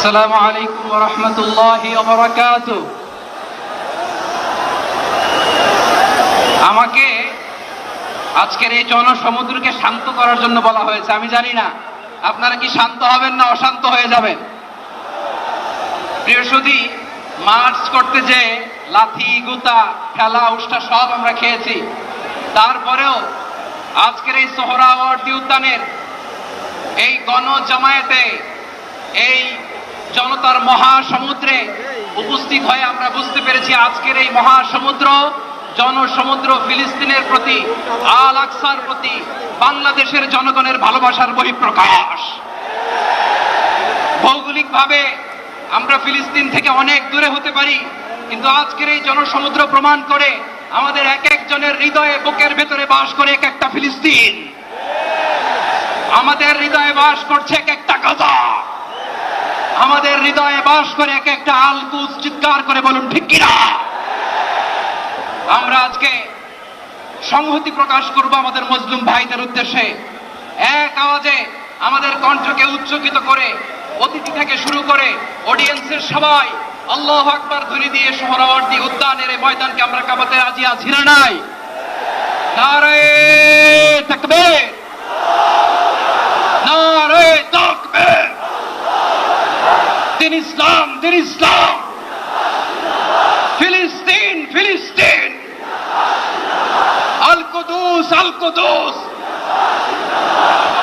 আসসালামু আলাইকুম ওয়া রাহমাতুল্লাহি ওয়া বারাকাতুহু। আমাকে আজকের এই জনসমুদ্রকে শান্ত করার জন্য বলা হয়েছে। আমি জানি না আপনারা কি শান্ত হবেন না অশান্ত হয়ে যাবেন। প্রিয় সুধী, মার্চ করতে যে লাথি গুতা ঠেলা উষ্টা সব আমরা খেয়েছি, তারপরেও আজকের এই সোহরাওয়ার্দী উদ্যানের এই গণজামায়াতে এই জনতার মহাসমুদ্রে উপস্থিত হয়ে আমরা বুঝতে পেরেছি আজকের এই মহাসমুদ্র জনসমুদ্র ফিলিস্তিনের প্রতি, আল আকসার প্রতি বাংলাদেশের জনগণের ভালোবাসার বহিঃপ্রকাশ। ভৌগোলিকভাবে আমরা ফিলিস্তিন থেকে অনেক দূরে হতে পারি, কিন্তু আজকের এই জনসমুদ্র প্রমাণ করে আমাদের এক একজনের হৃদয়ে বুকের ভেতরে বাস করে এক একটা ফিলিস্তিন। আমাদের হৃদয়ে বাস করছে এক একটা গাজা, আমাদের হৃদয়ে বাস করে এক একটা আল কুদস। চিৎকার করে বলুন ঠিক কিনা। আমরা আজকে সংহতি প্রকাশ করব আমাদের মুসলিম ভাইদের উদ্দেশ্যে। এক আওয়াজে আমাদের কণ্ঠকে উচ্চকিত করে অতিথি থেকে শুরু করে অডিয়েন্সের সবাই আল্লাহু আকবার ধ্বনি দিয়ে সোহরাওয়ার্দী উদ্যানের এই ময়দানকে আমরা কাঁপাতে রাজি আছি না নাই? নারে তাকবীর, নারে তাকবীর। দিন ইসলাম, দিন ইসলাম। ফিলিস্তিন, ফিলিস্তিন। আল কুদুস, আল কুদুস।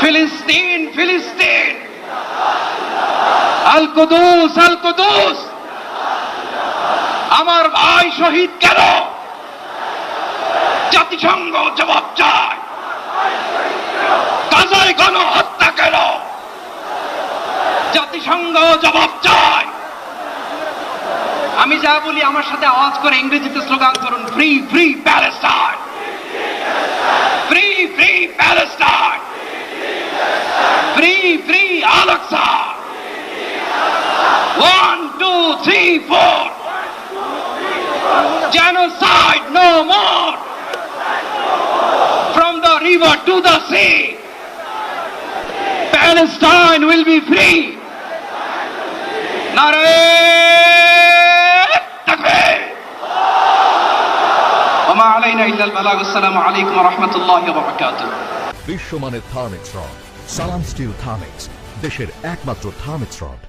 ফিলিস্তিন, ফিলিস্তিন। আল কুদুস, আল কুদুস। আমার ভাই শহীদ কেন? জাতিসংঘ জবাব চায়। গাজায় গণহত্যা কেন? জাতিসংঘ জবাব চায়। আমি যা বলি আমার সাথে আওয়াজ করে ইংরেজিতে স্লোগান করুন, free free Palestine, free free Palestine, free free Al Aqsa. 1 2 3 4, genocide no more, from the river to the sea, Palestine will be free. Nare takbir, wa ma alayna illa al-balagh. Assalamu alaykum wa rahmatullahi wa barakatuh. বিশ্বমানের Thermex rod, সালাম still Thermex, দেশের একমাত্র Thermex rod.